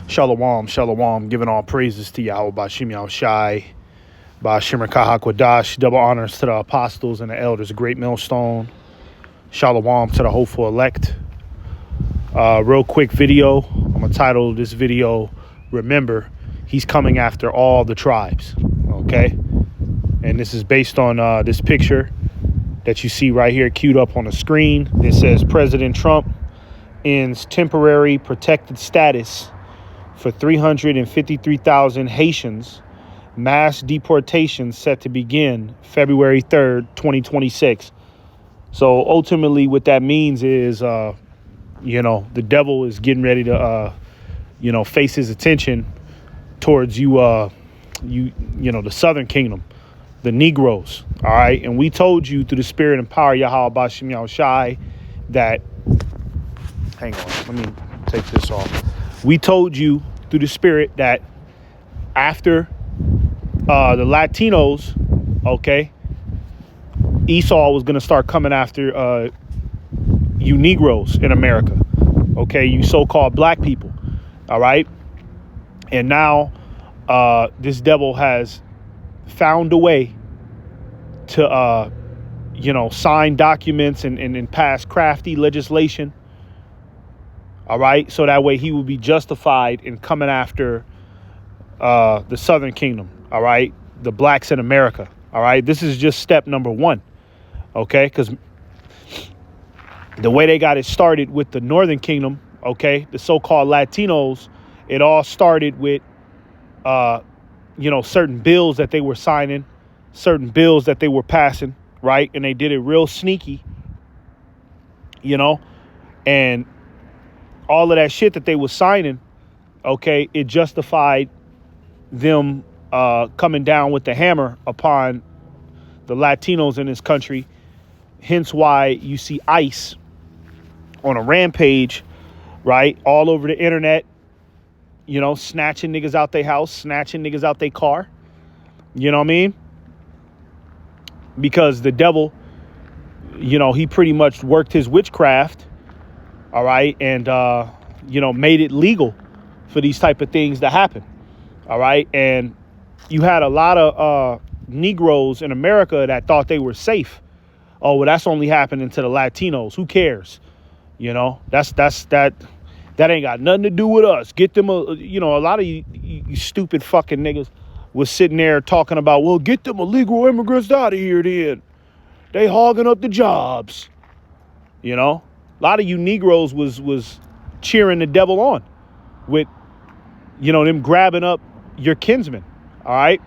Shalom, shalom, giving all praises to Yahweh Bashim Yahushai, Bashim Kahakwadash, double honors to the apostles and the elders, a great millstone. Shalom to the hopeful elect. Real quick video. I'm going to title this video, Remember, He's Coming After All the Tribes. Okay? And this is based on this picture that you see right here queued up on the screen. It says President Trump ends temporary protected status for 353,000 Haitians. Mass deportation set to begin February 3rd, 2026. So ultimately what that means is, the devil is getting ready to, face his attention towards the Southern Kingdom, the Negroes. All right. And we told you through the spirit and power, Yahweh Bashim Yahushai, that, hang on, let me take this off. We told you through the spirit that after the Latinos, okay, Esau was going to start coming after you Negroes in America, okay, you so-called black people, all right? And now this devil has found a way to, sign documents and pass crafty legislation, all right, so that way he will be justified in coming after the Southern Kingdom, all right, the blacks in America, all right. This is just step number one, okay, because the way they got it started with the Northern Kingdom, okay, the so-called Latinos, it all started with, certain bills that they were signing, certain bills that they were passing, right, and they did it real sneaky, and all of that shit that they were signing, okay, it justified them coming down with the hammer upon the Latinos in this country. Hence why you see ICE on a rampage, right, all over the internet, snatching niggas out their house, snatching niggas out their car. You know what I mean? Because the devil, he pretty much worked his witchcraft, all right, and, made it legal for these type of things to happen, all right? And you had a lot of Negroes in America that thought they were safe. Oh, well, that's only happening to the Latinos. Who cares? That ain't got nothing to do with us. Get them, a lot of you stupid fucking niggas was sitting there talking about, well, get them illegal immigrants out of here then. They hogging up the jobs. A lot of you Negroes was cheering the devil on with, them grabbing up your kinsmen. All right.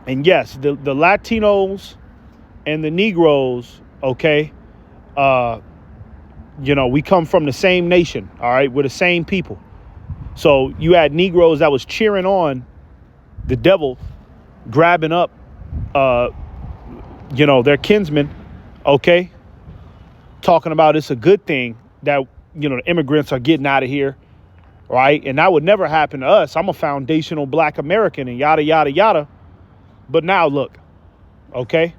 And yes, the Latinos and the Negroes, okay, we come from the same nation. All right. We're the same people. So you had Negroes that was cheering on the devil, grabbing up, their kinsmen. Okay. Talking about it's a good thing that, the immigrants are getting out of here. Right. And that would never happen to us. I'm a foundational black American and yada, yada, yada. But now look, OK,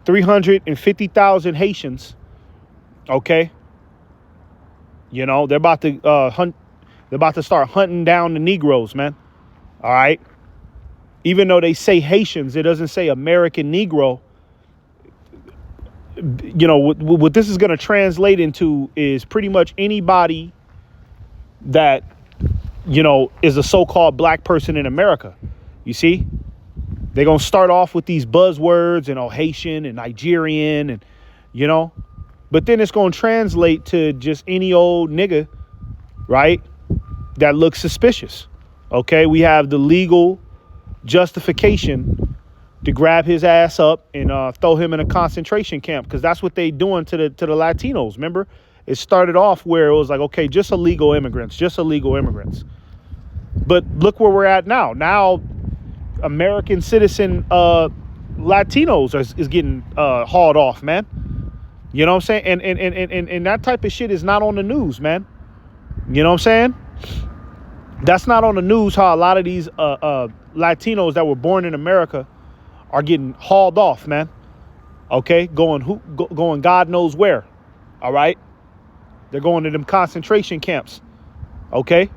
350,000 Haitians. OK, they're about to hunt. They're about to start hunting down the Negroes, man. All right. Even though they say Haitians, it doesn't say American Negro. What this is going to translate into is pretty much anybody that, is a so-called black person in America. You see, they're going to start off with these buzzwords and Haitian and Nigerian and, but then it's going to translate to just any old nigga, right, that looks suspicious. OK, we have the legal justification to grab his ass up and throw him in a concentration camp, because that's what they doing to the Latinos. Remember, it started off where it was like, OK, just illegal immigrants. But look where we're at now. Now, American citizen Latinos is getting hauled off, man. You know what I'm saying? And that type of shit is not on the news, man. You know what I'm saying? That's not on the news, how a lot of these Latinos that were born in America are getting hauled off, man. Okay, going God knows where. All right. They're going to them concentration camps. Okay.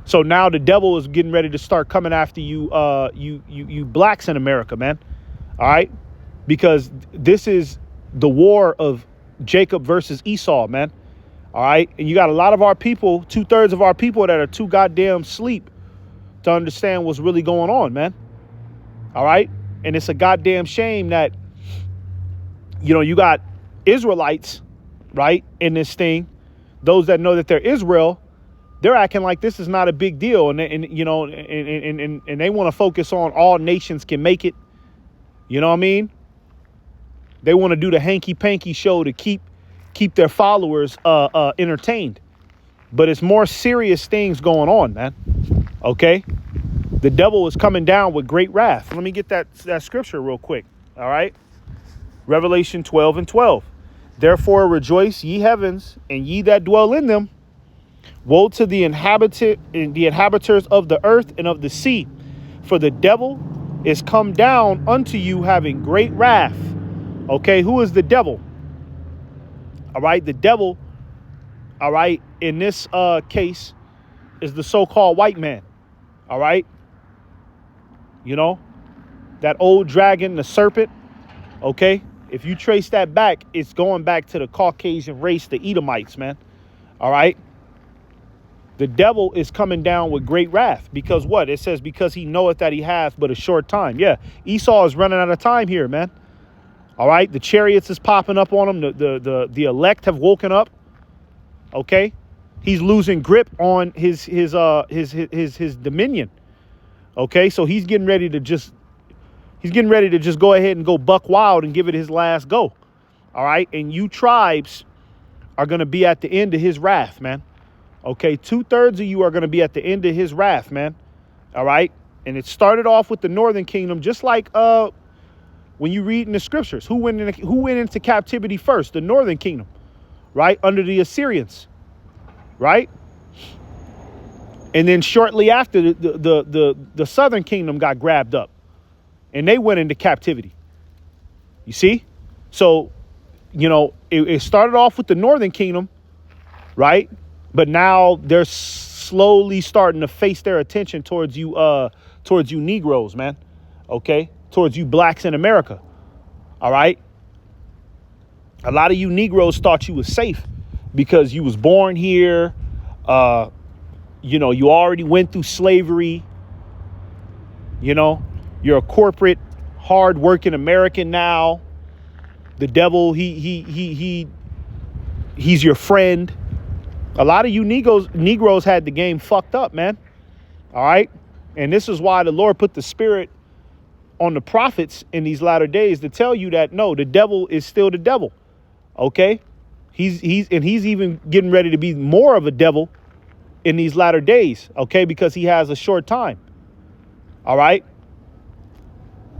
So now the devil is getting ready to start coming after you, you blacks in America, man. All right. Because this is the war of Jacob versus Esau, man. All right. And you got a lot of our people, 2/3 of our people that are too goddamn sleep to understand what's really going on, man. All right. And it's a goddamn shame that, you got Israelites, right, in this thing. Those that know that they're Israel, they're acting like this is not a big deal. And they want to focus on all nations can make it. You know what I mean? They want to do the hanky panky show to keep their followers entertained. But it's more serious things going on, man. Okay? The devil is coming down with great wrath. Let me get that scripture real quick. All right? Revelation 12:12. Therefore rejoice, ye heavens, and ye that dwell in them. Woe to the inhabitants of the earth and of the sea, for the devil is come down unto you having great wrath. Okay, who is the devil? All right, the devil, all right, in this case, is the so-called white man. All right, that old dragon, the serpent. Okay, if you trace that back, it's going back to the Caucasian race, the Edomites, man. All right. The devil is coming down with great wrath because what? It says, because he knoweth that he hath but a short time. Yeah, Esau is running out of time here, man. All right, the chariots is popping up on him. The elect have woken up. Okay, he's losing grip on his dominion. Okay, so he's getting ready to just go ahead and go buck wild and give it his last go. All right, and you tribes are going to be at the end of his wrath, man. Okay, 2/3 of you are going to be at the end of his wrath, man. All right. And it started off with the northern kingdom, just like when you read in the scriptures, who went into captivity first? The northern kingdom, right? Under the Assyrians, right? And then shortly after, the southern kingdom got grabbed up and they went into captivity. You see? So, it started off with the northern kingdom, right? But now they're slowly starting to face their attention towards you Negroes, man. Okay? Towards you blacks in America. All right? A lot of you Negroes thought you was safe because you was born here. You already went through slavery. You're a corporate, hard-working American now. The devil, he's your friend. A lot of you Negroes had the game fucked up, man. All right. And this is why the Lord put the spirit on the prophets in these latter days to tell you that, no, the devil is still the devil. OK, he's even getting ready to be more of a devil in these latter days. OK, because he has a short time. All right.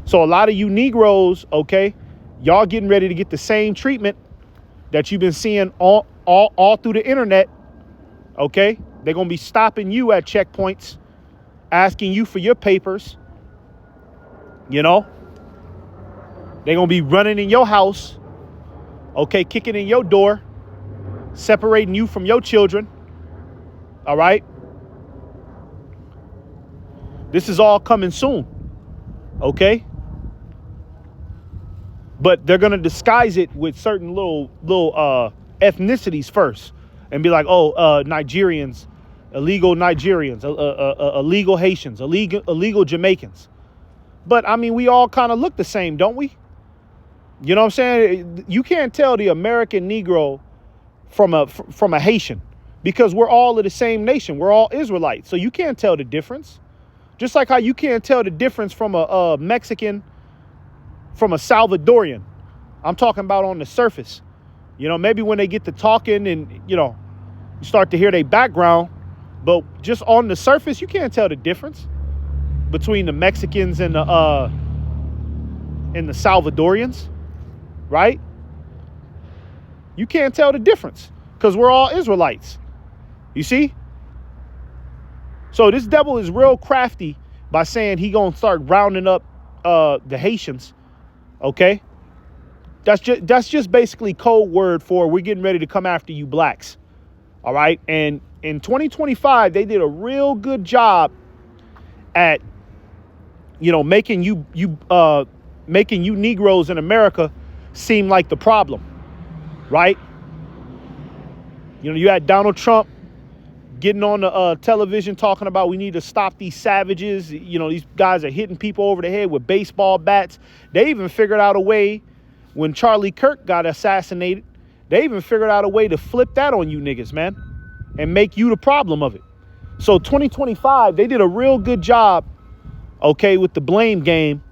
So a lot of you Negroes, OK, y'all getting ready to get the same treatment that you've been seeing all through the internet. Okay, they're going to be stopping you at checkpoints, asking you for your papers. They're going to be running in your house. Okay, kicking in your door, separating you from your children. All right. This is all coming soon. Okay. But they're going to disguise it with certain little ethnicities first. And be like, Nigerians, illegal Nigerians, illegal Haitians, illegal Jamaicans. But, I mean, we all kind of look the same, don't we? You know what I'm saying? You can't tell the American Negro from a Haitian because we're all of the same nation. We're all Israelites. So you can't tell the difference. Just like how you can't tell the difference from a Mexican from a Salvadorian. I'm talking about on the surface. Maybe when they get to talking and, you start to hear their background, but just on the surface, you can't tell the difference between the Mexicans and the Salvadorians, right? You can't tell the difference because we're all Israelites. You see? So this devil is real crafty by saying he gonna start rounding up the Haitians. Okay? That's just basically code word for we're getting ready to come after you blacks. All right? And In 2025, they did a real good job at, making you Negroes in America seem like the problem, right? You had Donald Trump getting on the television talking about we need to stop these savages. These guys are hitting people over the head with baseball bats. They even figured out a way when Charlie Kirk got assassinated. They even figured out a way to flip that on you niggas, man, and make you the problem of it. So 2025, they did a real good job, okay, with the blame game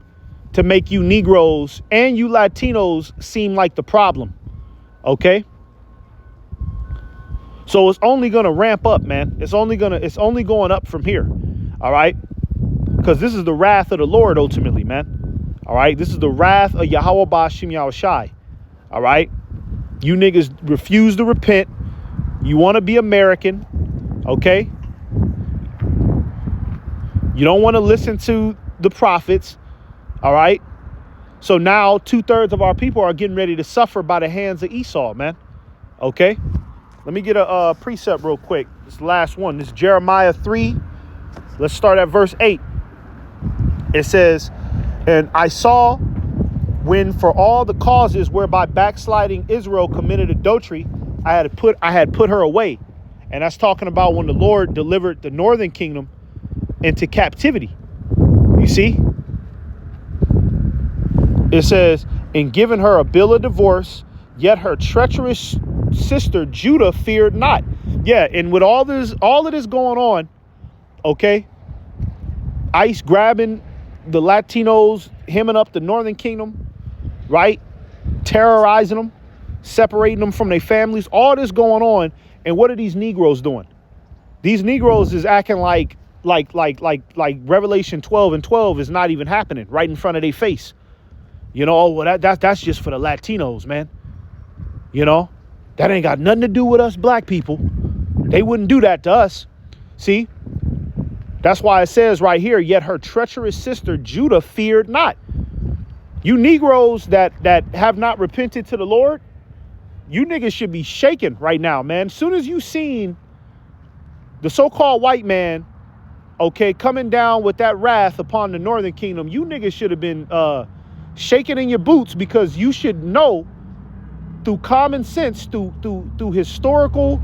to make you Negroes and you Latinos seem like the problem, okay? So it's only going to ramp up, man. It's only going up from here. All right? Because this is the wrath of the Lord ultimately, man. All right? This is the wrath of Yahweh Ba'Shem Yahushai. All right? You niggas refuse to repent. You want to be American. Okay? You don't want to listen to the prophets. All right? So now 2/3 of our people are getting ready to suffer by the hands of Esau, man. Okay? Let me get a precept real quick. This is the last one. This is Jeremiah 3. Let's start at verse 8. It says, and I saw when for all the causes whereby backsliding Israel committed adultery, I had put her away. And that's talking about when the Lord delivered the northern kingdom into captivity. You see? It says, and given her a bill of divorce, yet her treacherous sister Judah feared not. Yeah, and with all of this going on, okay, ICE grabbing the Latinos, hemming up the northern kingdom, right, terrorizing them, separating them from their families, all this going on. And what are these Negroes doing? These Negroes is acting like Revelation 12:12 is not even happening right in front of their face. Well, that's just for the Latinos, man. That ain't got nothing to do with us black people. They wouldn't do that to us. See? That's why it says right here, yet her treacherous sister Judah feared not. You Negroes that have not repented to the Lord, you niggas should be shaking right now, man. As soon as you seen the so-called white man, okay, coming down with that wrath upon the northern kingdom, you niggas should have been shaking in your boots, because you should know through common sense, through historical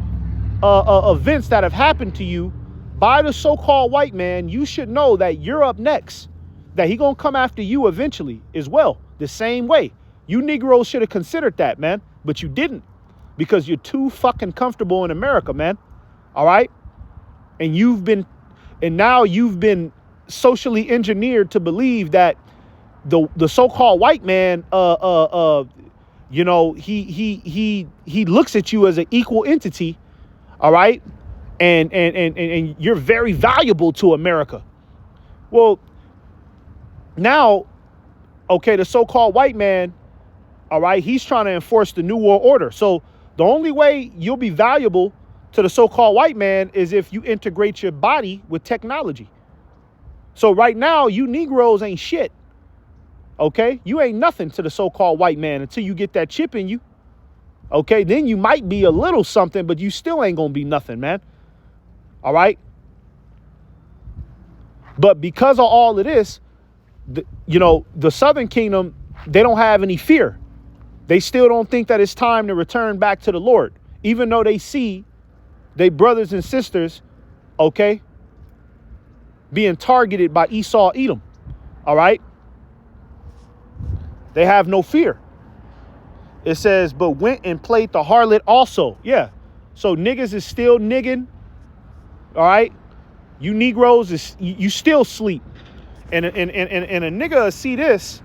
events that have happened to you by the so-called white man, you should know that you're up next, that he gonna come after you eventually as well, the same way. You Negroes should have considered that, man, but you didn't, because you're too fucking comfortable in America, man. All right? And now you've been socially engineered to believe that the so-called white man he looks at you as an equal entity, all right? And you're very valuable to America. Well, now, okay, the so-called white man, all right, he's trying to enforce the New World Order. So the only way you'll be valuable to the so-called white man is if you integrate your body with technology. So right now, you Negroes ain't shit. Okay, you ain't nothing to the so-called white man until you get that chip in you. Okay, then you might be a little something, but you still ain't gonna be nothing, man. All right. But because of all of this, the Southern Kingdom, they don't have any fear. They still don't think that it's time to return back to the Lord, even though they see their brothers and sisters, okay, being targeted by Esau Edom. All right. They have no fear. It says, but went and played the harlot also. Yeah. So niggas is still nigging. All right. You Negroes, you still sleep. And a nigga see this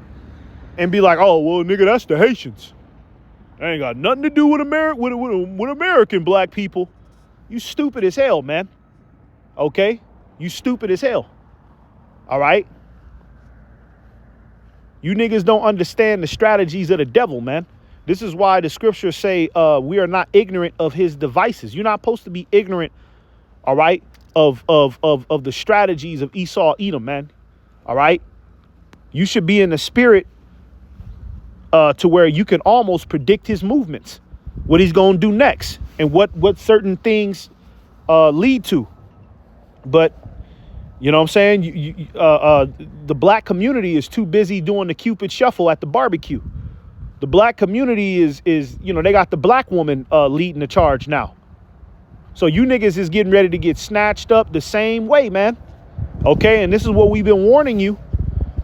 and be like, oh, well, nigga, that's the Haitians. That ain't got nothing to do with American black people. You stupid as hell, man. Okay? You stupid as hell. All right? You niggas don't understand the strategies of the devil, man. This is why the scriptures say we are not ignorant of his devices. You're not supposed to be ignorant, all right, of the strategies of Esau Edom, man. All right? You should be in the spirit to where you can almost predict his movements, what he's going to do next, and what certain things lead to. But you know what I'm saying? The black community is too busy doing the Cupid shuffle at the barbecue. The black community is they got the black woman leading the charge now. So you niggas is getting ready to get snatched up the same way, man. Okay, and this is what we've been warning you.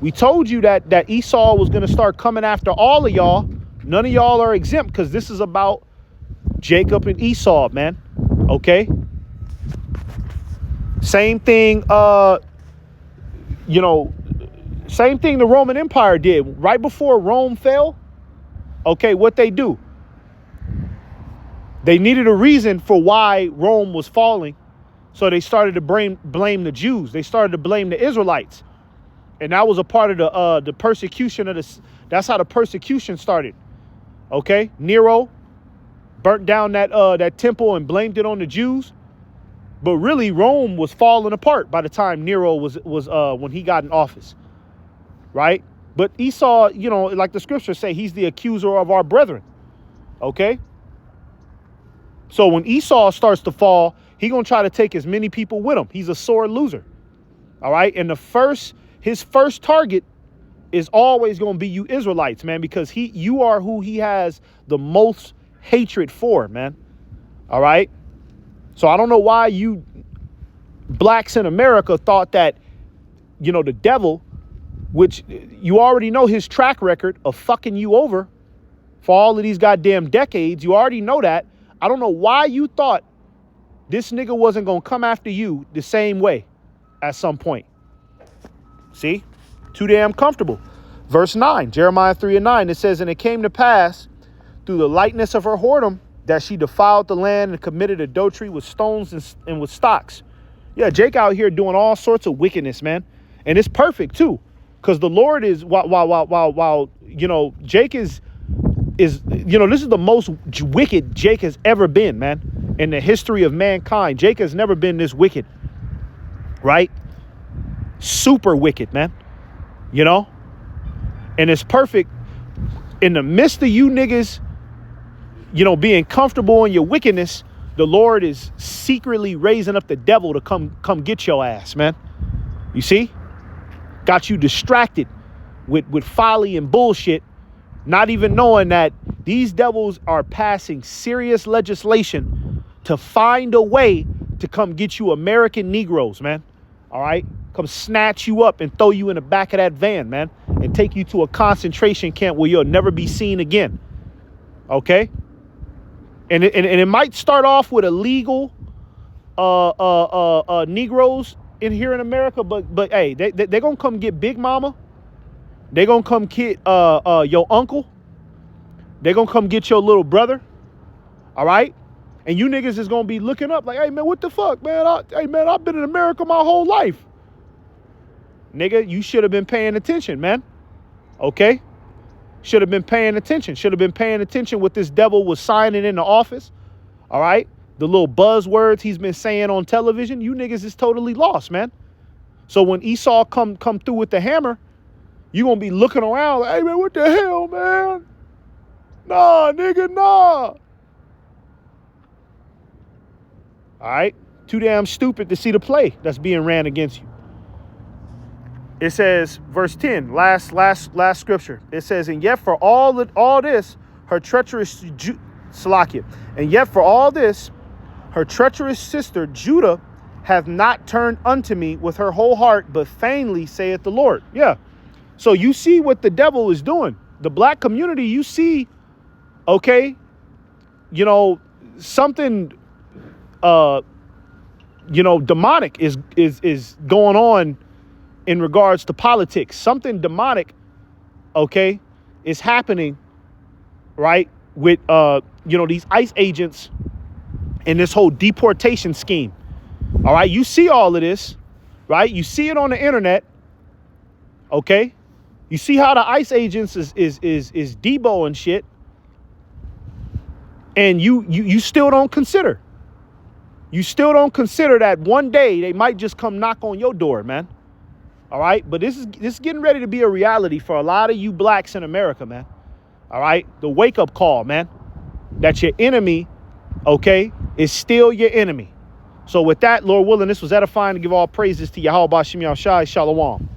We told you that Esau was going to start coming after all of y'all. None of y'all are exempt because this is about Jacob and Esau, man. Okay? Same thing, same thing the Roman Empire did. Right before Rome fell, okay, what they do? They needed a reason for why Rome was falling. So they started to blame the Jews. They started to blame the Israelites. And that was a part of the persecution of this. That's how the persecution started. Okay? Nero burnt down that temple and blamed it on the Jews. But really, Rome was falling apart by the time Nero was when he got in office. Right? But Esau, like the scriptures say, he's the accuser of our brethren. Okay? So when Esau starts to fall, he's going to try to take as many people with him. He's a sore loser. All right? And his first target is always going to be you Israelites, man, because you are who he has the most hatred for, man. All right? So I don't know why you blacks in America thought that, the devil, which you already know his track record of fucking you over for all of these goddamn decades. You already know that. I don't know why you thought this nigga wasn't going to come after you the same way at some point. See? Too damn comfortable. Verse 9, Jeremiah 3:9, it says, "And it came to pass through the lightness of her whoredom that she defiled the land and committed adultery with stones and with stocks." Yeah, Jake out here doing all sorts of wickedness, man. And it's perfect too. Because the Lord is, while Jake is, this is the most wicked Jake has ever been, man. In the history of mankind, Jake has never been this wicked. Right? Super wicked, man. And it's perfect in the midst of you niggas, being comfortable in your wickedness. The Lord is secretly raising up the devil to come get your ass, man. You see? Got you distracted with folly and bullshit, not even knowing that these devils are passing serious legislation to find a way to come get you American Negroes, man. All right? Come snatch you up and throw you in the back of that van, man, and take you to a concentration camp where you'll never be seen again. Okay? And it might start off with illegal Negroes in here in America, but hey, they're gonna come get Big Mama. They're gonna come get your uncle. They're gonna come get your little brother. All right? And you niggas is gonna be looking up like, hey man, what the fuck, man? I've been in America my whole life. Nigga, you should have been paying attention, man. Okay? Should have been paying attention. Should have been paying attention what this devil was signing in the office. All right? The little buzzwords he's been saying on television. You niggas is totally lost, man. So when Esau come through with the hammer, you gonna be looking around like, hey man, what the hell, man? Nah, nigga, nah. All right? Too damn stupid to see the play that's being ran against you. It says, verse 10, last scripture. It says, and yet for all this, her treacherous Salakia. And yet for all this, her treacherous sister Judah hath not turned unto me with her whole heart, but vainly saith the Lord. Yeah. So you see what the devil is doing. The black community, you see, okay, something, demonic is going on in regards to politics. Something demonic, okay, is happening, right, with, these ICE agents and this whole deportation scheme. All right, you see all of this, right? You see it on the internet, okay? You see how the ICE agents is Debo and shit, and you still don't consider. You still don't consider that one day they might just come knock on your door, man. All right, but this is getting ready to be a reality for a lot of you blacks in America, man. All right, the wake up call, man, that your enemy, okay, is still your enemy. So with that, Lord willing, this was edifying to give all praises to Yahweh Bashim Yahushai. Shalom.